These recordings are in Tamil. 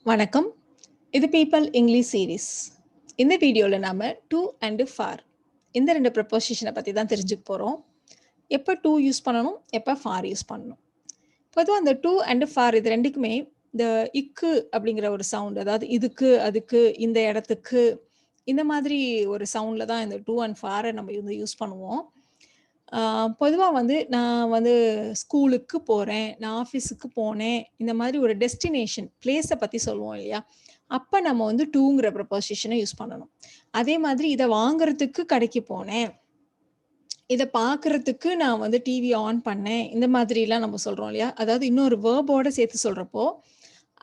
வணக்கம். இது பீப்பிள் இங்கிலீஷ் சீரீஸ். இந்த வீடியோவில் நாம் டு அண்டு ஃபார் இந்த ரெண்டு ப்ரப்போசிஷனை பற்றி தான் தெரிஞ்சுக்க போகிறோம். எப்போ டு யூஸ் பண்ணணும், எப்போ ஃபார் யூஸ் பண்ணணும். பொதுவாக அந்த டு அண்டு ஃபார் இது ரெண்டுக்குமே இந்த இக்கு அப்படிங்கிற ஒரு சவுண்ட், அதாவது இதுக்கு, அதுக்கு, இந்த இடத்துக்கு, இந்த மாதிரி ஒரு சவுண்டில் தான் இந்த டு அண்ட் ஃபாரை நம்ம யூஸ் பண்ணுவோம். பொதுவாக நான் ஸ்கூலுக்கு போகிறேன், நான் ஆஃபீஸுக்கு போனேன், இந்த மாதிரி ஒரு டெஸ்டினேஷன் பிளேஸை பற்றி சொல்லுவோம் இல்லையா? அப்போ நம்ம டூங்கிற ப்ரப்போசிஷனை யூஸ் பண்ணணும். அதே மாதிரி இதை வாங்குறதுக்கு கடைக்கு போனேன், இதை பார்க்குறதுக்கு நான் டிவி ஆன் பண்ணேன், இந்த மாதிரிலாம் நம்ம சொல்கிறோம் இல்லையா? அதாவது இன்னொரு வேர்போடு சேர்த்து சொல்கிறப்போ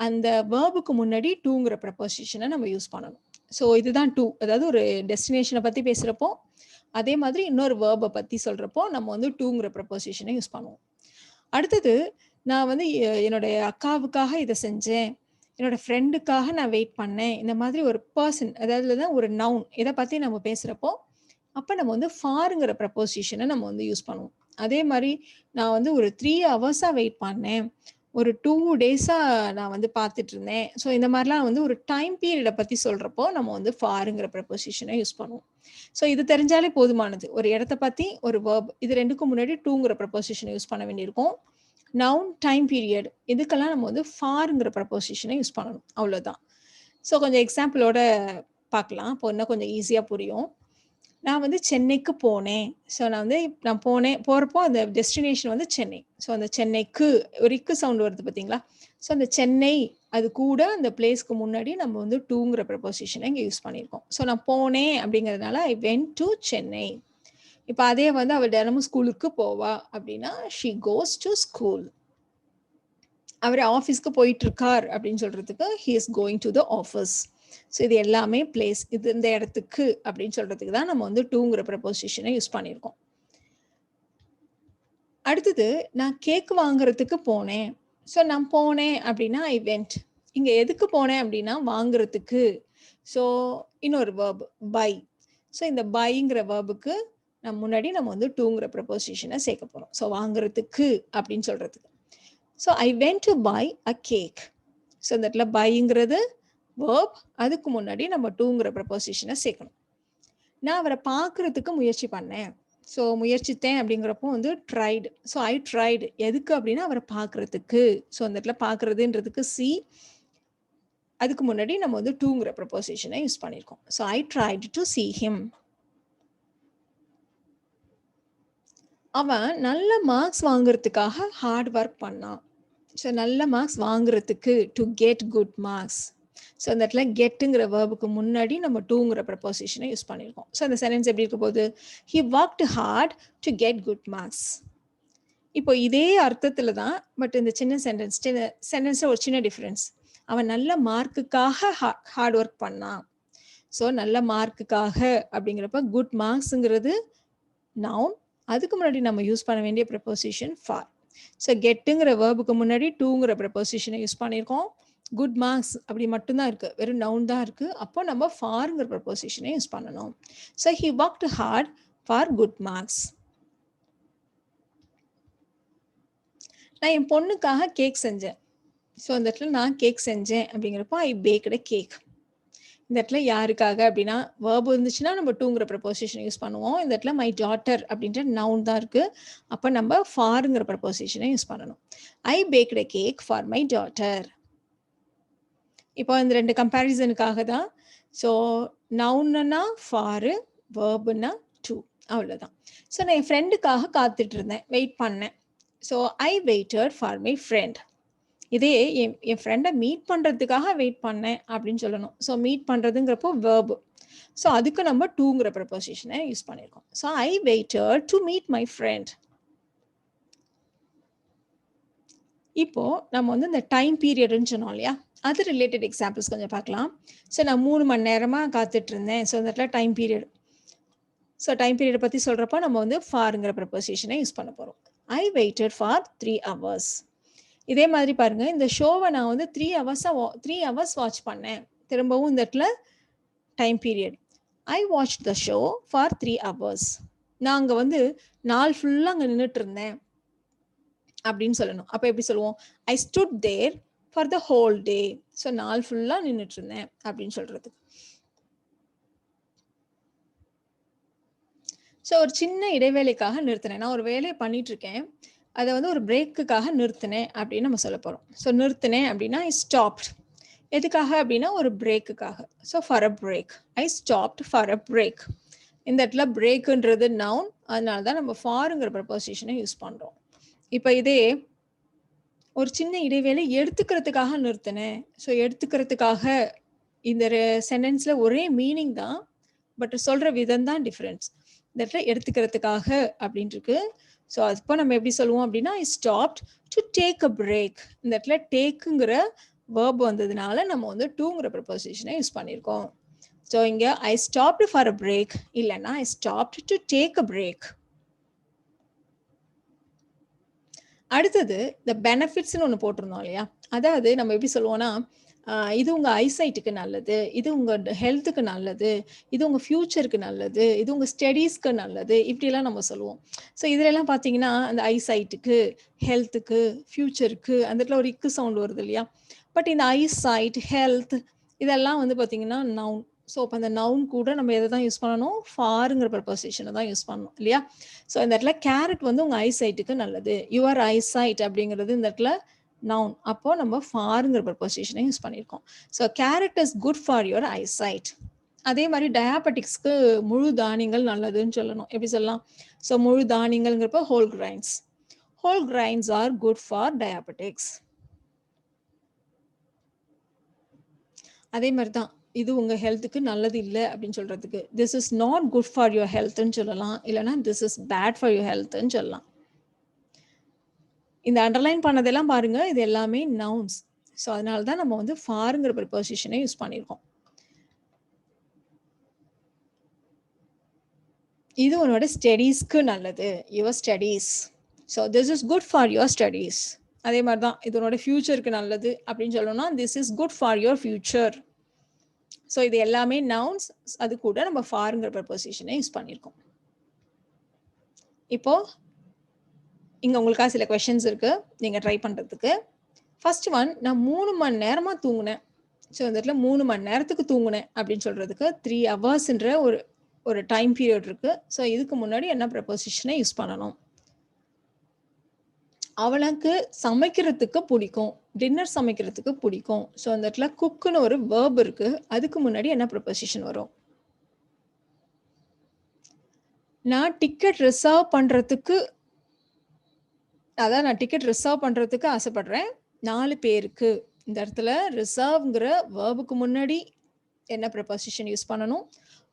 அந்த வேர்புக்கு முன்னாடி டூங்கிற ப்ரப்போசிஷனை நம்ம யூஸ் பண்ணணும். ஸோ இதுதான் டூ. அதாவது ஒரு டெஸ்டினேஷனை பற்றி பேசுகிறப்போ, அதே மாதிரி இன்னொரு வேர்பை பற்றி சொல்கிறப்போ நம்ம டூங்கிற ப்ரப்போசிஷனை யூஸ் பண்ணுவோம். அடுத்தது, நான் என்னுடைய அக்காவுக்காக இதை செஞ்சேன், என்னோட ஃப்ரெண்டுக்காக நான் வெயிட் பண்ணேன், இந்த மாதிரி ஒரு பர்சன், அதாவது தான் ஒரு நவுன், இதை பற்றி நம்ம பேசுகிறப்போ அப்போ நம்ம ஃபாருங்கிற ப்ரப்போசிஷனை நம்ம யூஸ் பண்ணுவோம். அதே மாதிரி நான் ஒரு 3 ஹவர்ஸாக வெயிட் பண்ணேன், ஒரு 2 டேஸாக நான் பார்த்துட்டு இருந்தேன். ஸோ இந்த மாதிரிலாம் ஒரு டைம் பீரியடை பற்றி சொல்கிறப்போ நம்ம ஃபாருங்கிற ப்ரப்போசிஷனை யூஸ் பண்ணுவோம். ஸோ இது தெரிஞ்சாலே போதுமானது. ஒரு இடத்த பற்றி ஒரு வேர்ப், இது ரெண்டுக்கும் முன்னாடி டூங்கிற ப்ரப்போசிஷனை யூஸ் பண்ண வேண்டியிருக்கும். நவுன், டைம் பீரியட், இதுக்கெல்லாம் நம்ம ஃபாருங்கிற ப்ரப்போசிஷனை யூஸ் பண்ணணும். அவ்வளோதான். ஸோ கொஞ்சம் எக்ஸாம்பிளோட பார்க்கலாம், இப்போ இன்னும் கொஞ்சம் ஈஸியாக புரியும். நான் சென்னைக்கு போனேன். ஸோ நான் போகிறப்போ அந்த டெஸ்டினேஷன் சென்னை. ஸோ அந்த சென்னைக்கு ஒரு இக்கு சவுண்ட் வருது பார்த்தீங்களா? ஸோ அந்த சென்னை, அது கூட அந்த பிளேஸ்க்கு முன்னாடி நம்ம டூங்கிற ப்ரப்போசிஷனை இங்கே யூஸ் பண்ணியிருக்கோம். ஸோ நான் போனேன் அப்படிங்கிறதுனால ஐ வென்ட் டு சென்னை. இப்போ அதே அவள் தினமும் ஸ்கூலுக்கு போவா அப்படின்னா ஷி கோஸ் டு ஸ்கூல். அவர் ஆஃபீஸ்க்கு போயிட்டு இருக்கார் அப்படின்னு சொல்றதுக்கு he is going to the office. So இது எல்லாமே பிளேஸ், இது இந்த இடத்துக்கு அப்படின்னு சொல்றதுக்கு தான் நம்ம டூங்கிற ப்ரப்போசிஷனை யூஸ் பண்ணியிருக்கோம். அடுத்தது, நான் கேக் வாங்குறதுக்கு போனேன். ஸோ நான் போனேன் அப்படின்னா ஐ வென்ட். இங்கே எதுக்கு போனேன் அப்படின்னா வாங்குறதுக்கு. ஸோ இன்னொரு வேர்ப் பை. ஸோ இந்த பைங்கிற வேர்புக்கு முன்னாடி நம்ம டூங்கிற ப்ரப்போசிஷனை சேர்க்க போகிறோம். ஸோ வாங்குறதுக்கு அப்படின்னு சொல்றதுக்கு. So I went to buy a cake. So இந்த இடத்துல பைங்கிறது வேர்ப், அதுக்கு முன்னாடி நம்ம டூங்கிற ப்ரப்போசிஷனை சேர்க்கணும். நான் அவரை பார்க்கறதுக்கு முயற்சி பண்ணேன். ஸோ முயற்சித்தேன் அப்படிங்கிறப்போ ட்ரைடு. So I dried. எதுக்கு அப்படின்னா அவரை பார்க்கறதுக்கு. ஸோ அந்த இடத்துல பார்க்கறதுன்றதுக்கு சி, அதுக்கு முன்னாடி நம்ம டூங்கிற ப்ரப்போசிஷனை யூஸ் பண்ணியிருக்கோம். So I tried to see him. அவன் நல்ல மார்க்ஸ் வாங்குறதுக்காக ஹார்ட் ஒர்க் பண்ணான். ஸோ நல்ல மார்க்ஸ் வாங்குறதுக்கு, to get good marks. So அந்த இடத்துல கெட்டுங்கிற வேர்புக்கு முன்னாடி நம்ம டூங்கிற ப்ரப்போசிஷனை யூஸ் பண்ணியிருக்கோம். ஸோ அந்த சென்டென்ஸ் எப்படி இருக்க போகுது? He worked hard to get good marks. இப்போ இதே அர்த்தத்தில் தான், பட் இந்த சின்ன சென்டென்ஸில் ஒரு சின்ன டிஃப்ரென்ஸ். அவன் நல்ல மார்க்குக்காக ஹார்ட் ஒர்க் பண்ணான். ஸோ நல்ல மார்க்குக்காக அப்படிங்கிறப்ப குட் மார்க்ஸுங்கிறது நவுன், அதுக்கு முன்னாடி நம்ம யூஸ் பண்ண வேண்டிய ப்ரப்போசிஷன் ஃபார். ஸோ கெட்டுங்கிற வேர்புக்கு முன்னாடி டூங்கிற ப்ரப்போசிஷனை யூஸ் பண்ணியிருக்கோம். குட் மார்க்ஸ் அப்படி மட்டும்தான் இருக்கு, வெறும் நவுன் தான் இருக்கு. அப்போ நம்ம ஃபாருங்கிற ப்ரப்போசிஷனை யூஸ் பண்ணணும். So he worked hard for good marks. நான் என் பொண்ணுக்காக கேக் செஞ்சேன். ஸோ அந்த இடத்துல நான் கேக் செஞ்சேன் அப்படிங்கிறப்போ ஐ பேக்டு கேக். இந்த இடத்துல யாருக்காக அப்படின்னா வேர்பு இருந்துச்சுன்னா நம்ம டூங்கிற ப்ரப்போசிஷனை யூஸ் பண்ணுவோம். இந்த இடத்துல மை டாட்டர் அப்படின்ற நவுன் தான் இருக்கு. அப்போ நம்ம ஃபாருங்கிற ப்ரப்போசிஷனை யூஸ் பண்ணணும். I baked cake for my daughter. இப்போ இந்த ரெண்டு கம்பேரிசனுக்காக தான். ஸோ நவுன்னா ஃபாரு, வேர்புன்னா டூ, அவ்வளோதான். ஸோ நான் என் ஃப்ரெண்டுக்காக காத்துட்டு இருந்தேன், வெயிட் பண்ணேன். So I waited for my friend. இதே என் ஃப்ரெண்டை மீட் பண்ணுறதுக்காக வெயிட் பண்ணேன் அப்படின்னு சொல்லணும். ஸோ மீட் பண்ணுறதுங்கிறப்போ வேர்பு. ஸோ அதுக்கு நம்ம டூங்கிற ப்ரப்போசிஷனை யூஸ் பண்ணியிருக்கோம். So I waited to meet my friend. இப்போ நம்ம இந்த டைம் பீரியட்னு சொன்னோம் இல்லையா, அது ரிலேட்டட் எக்ஸாம்பிள்ஸ் கொஞ்சம் பார்க்கலாம். ஸோ நான் 3 மணி நேரமாக காத்துட்டு இருந்தேன். ஸோ இந்த இடத்துல டைம் பீரியட். ஸோ டைம் பீரியடை பற்றி சொல்கிறப்போ நம்ம ஃபாருங்கிற ப்ரப்போசிஷனை யூஸ் பண்ண போகிறோம். ஐ வெயிட்டட் ஃபார் 3 hours. இதே மாதிரி பாருங்க, இந்த ஷோவை நான் 3 hours வாட்ச் பண்ணேன். திரும்பவும் இந்த இடத்துல time period. I watch the show for 3 hours. நான் அங்கே நாள் ஃபுல்லாக அங்கே நின்றுட்டு இருந்தேன் அப்படின்னு சொல்லணும். அப்போ எப்படி சொல்லுவோம்? I stood there for the whole day. So நாள் ஃபுல்லா நின்றுட்டு இருந்தேன் அப்படின்னு சொல்றது. ஸோ ஒரு சின்ன இடைவேளைக்காக நிறுத்தினேன். நான் ஒரு வேலையை பண்ணிட்டு இருக்கேன், அதை வந்து ஒரு பிரேக்குக்காக நிறுத்தினேன் அப்படின்னு நம்ம சொல்ல போறோம். ஸோ நிறுத்தினேன் அப்படின்னா ஐ ஸ்டாப்ட். எதுக்காக அப்படின்னா ஒரு பிரேக்குக்காக. So for a break, I stopped for a break. இந்த இடத்துல பிரேக்குன்றது நவுன், அதனால தான் நம்ம ஃபாருங்கிற ப்ரப்போசிஷனை யூஸ் பண்றோம். இப்போ இதே ஒரு சின்ன இடைவேளை எடுத்துக்கிறதுக்காக நிறுத்தினேன். ஸோ எடுத்துக்கிறதுக்காக இந்த சென்டென்ஸ்ல ஒரே மீனிங் தான், பட் சொல்ற விதம் தான் டிஃப்ரென்ஸ். இந்த இடத்துல எடுத்துக்கிறதுக்காக அப்படின்ட்டு இருக்கு. ஸோ அப்போ நம்ம எப்படி சொல்லுவோம் அப்படின்னா ஐ stopped to take a break. இந்த இடத்துல டேக்குங்கிற வேர்ப் வந்ததுனால நம்ம வந்து டூங்கிற ப்ரப்போசிஷனை யூஸ் பண்ணியிருக்கோம். ஸோ இங்கே I stopped for a break இல்லைன்னா I stopped to take a break. அடுத்தது இந்த பெனிஃபிட்ஸ்னு ஒன்று போட்டிருந்தோம் இல்லையா, அதாவது நம்ம எப்படி சொல்லுவோம்னா இது உங்க ஐசைட்டுக்கு நல்லது, இது உங்க ஹெல்த்துக்கு நல்லது, இது உங்க ஃபியூச்சருக்கு நல்லது, இது உங்க ஸ்டடீஸ்க்கு நல்லது, இப்படிலாம் நம்ம சொல்லுவோம். ஸோ இதுலலாம் பார்த்தீங்கன்னா அந்த ஐசைட்டுக்கு, ஹெல்த்துக்கு, ஃபியூச்சருக்கு அந்த இடத்துல ஒரு இக்கு சவுண்ட் வருது இல்லையா. பட் இந்த ஐசைட், ஹெல்த் இதெல்லாம் வந்து பார்த்தீங்கன்னா நவுன். ஸோ அப்போ அந்த நவுன் கூட நம்ம எதை தான் யூஸ் பண்ணணும், ஃபாருங்கிற ப்ரப்போசிஷனை தான் யூஸ் பண்ணணும் இல்லையா. ஸோ இந்த இடத்துல கேரட் வந்து உங்கள் ஐசைட்டுக்கு நல்லது, யுவர் ஐசைட் அப்படிங்கிறது இந்த இடத்துல நவுன். அப்போ நம்ம ஃபாருங்கிற ப்ரப்போசிஷனை யூஸ் பண்ணியிருக்கோம். So carrot is good for your eyesight. அதே மாதிரி டயாபெட்டிக்ஸ்க்கு முழு தானியங்கள் நல்லதுன்னு சொல்லணும். எப்படி சொல்லலாம், ஸோ முழு தானியங்கள்ங்கிறப்ப whole grains. Whole grains are good for diabetics. அதே மாதிரி தான் இது உங்க ஹெல்த்துக்கு நல்லது இல்லை அப்படின்னு சொல்றதுக்கு this is not good for your ஹெல்த்ன்னு சொல்லலாம், இல்லைன்னா this is bad for your ஹெல்த்ன்னு சொல்லலாம். இந்த அண்டர்லைன் பண்ணதெல்லாம் பாருங்க, இது எல்லாமே நவுன்ஸ். ஸோ அதனால தான் நம்ம வந்து ஃபாருங்கிற ப்ரிப்போசிஷனை யூஸ் பண்ணியிருக்கோம். இது உன்னோட ஸ்டடீஸ்க்கு நல்லது, your studies. So this is good for your studies. அதே மாதிரி தான் இது உன்னோட ஃபியூச்சருக்கு நல்லது அப்படின்னு சொல்லணும்னா this is good for your future. So இது எல்லாமே நவுன்ஸ், அது கூட நம்ம ஃபாருங்கிற ப்ரிப்போசிஷனை யூஸ் பண்ணியிருக்கோம். இப்போ இங்கே உங்களுக்காக சில கொஷின்ஸ் இருக்கு, நீங்கள் ட்ரை பண்ணுறதுக்கு. ஃபர்ஸ்ட் ஒன், நான் 3 மணி நேரமாக தூங்கினேன். ஸோ இந்த இடத்துல 3 மணி நேரத்துக்கு தூங்கினேன் அப்படின்னு சொல்றதுக்கு 3 ஹவர்ஸ்ன்ற ஒரு டைம் பீரியட் இருக்கு. ஸோ இதுக்கு முன்னாடி என்ன ப்ரப்போசிஷனை யூஸ் பண்ணணும். அவளுக்கு சமைக்கிறதுக்கு பிடிக்கும், டின்னர் சமைக்கிறதுக்கு பிடிக்கும். ஸோ அந்த இடத்துல குக்குன்னு ஒரு வேர்ப் இருக்கு, அதுக்கு முன்னாடி என்ன ப்ரப்போசிஷன் வரும். நான் டிக்கெட் ரிசர்வ் பண்ணுறதுக்கு, அதான் நான் டிக்கெட் ரிசர்வ் பண்ணுறதுக்கு ஆசைப்படுறேன் 4 பேருக்கு. இந்த இடத்துல ரிசர்வ்ங்கிற வேர்புக்கு முன்னாடி என்ன ப்ரப்போசிஷன் யூஸ் பண்ணணும்,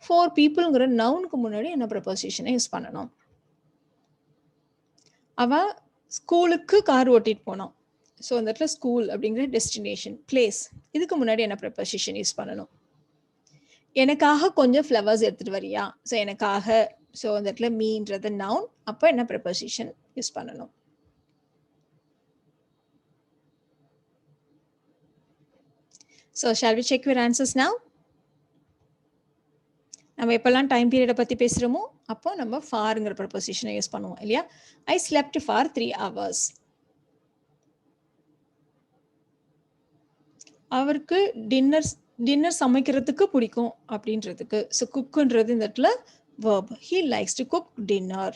4 பீப்புள்ங்கிற நவுனுக்கு முன்னாடி என்ன ப்ரப்போசிஷனை யூஸ் பண்ணணும். அவ ஸ்கூலுக்கு கார் ஓட்டிட்டு போனான். ஸோ அந்த இடத்துல ஸ்கூல் அப்படிங்கிற டெஸ்டினேஷன், பிளேஸ், இதுக்கு முன்னாடி என்ன ப்ரப்போசிஷன் யூஸ் பண்ணணும். எனக்காக கொஞ்சம் ஃப்ளவர்ஸ் எடுத்துட்டு வரியா. ஸோ எனக்காக, ஸோ அந்த இடத்துல மீன்றது நவுன், அப்போ என்ன ப்ரப்போசிஷன் யூஸ் பண்ணணும். So shall we check your answers now. நம்ம எப்பெல்லாம் டைம் பீரியடை பற்றி பேசுகிறோமோ அப்போ நம்ம ஃபாருங்கிற ப்ரப்போசிஷனை யூஸ் பண்ணுவோம் இல்லையா. ஐ ஸ்லெப்ட் ஃபார் 3 hours. அவருக்கு டின்னர் சமைக்கிறதுக்கு பிடிக்கும் அப்படின்றதுக்கு, ஸோ குக்குன்றது இந்த இடத்துல verb. He likes to cook dinner.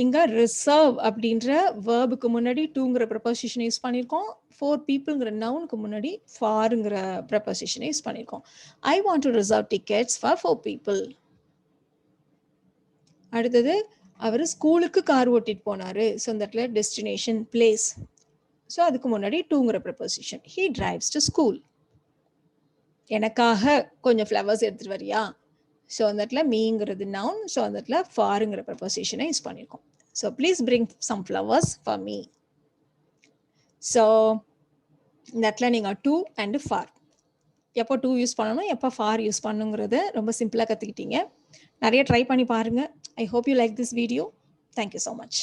இங்க ரிசர்வ் அப்படின்ற வேர்புக்கு முன்னாடி டூங்கிற ப்ரப்போசிஷனை யூஸ் பண்ணியிருக்கோம். 4 பீப்புள்ங்கிற நவுனுக்கு முன்னாடி ஃபாருங்கிற ப்ரப்போசிஷனை யூஸ் பண்ணியிருக்கோம். I want to reserve tickets for 4 people. அடுத்தது அவர் ஸ்கூலுக்கு கார் ஓட்டிட்டு போனாரு. ஸோ இந்த இடத்துல டெஸ்டினேஷன், பிளேஸ். ஸோ அதுக்கு முன்னாடி டூங்கிற preposition. He drives to school. எனக்காக கொஞ்சம் ஃப்ளவர்ஸ் எடுத்துட்டு வரியா. ஸோ அந்த இடத்துல மீங்கிறது நவுன். ஸோ அந்த இடத்துல ஃபாருங்கிற ப்ரப்போசிஷனை யூஸ் பண்ணியிருக்கோம். So please bring some flowers for me. So இந்த இடத்துல நீங்கள் டூ அண்ட் ஃபார், எப்போ டூ யூஸ் பண்ணணும், எப்போ ஃபார் யூஸ் பண்ணுங்கிறது ரொம்ப சிம்பிளாக கற்றுக்கிட்டீங்க. நிறைய ட்ரை பண்ணி பாருங்கள். I hope you like this video. Thank you so much.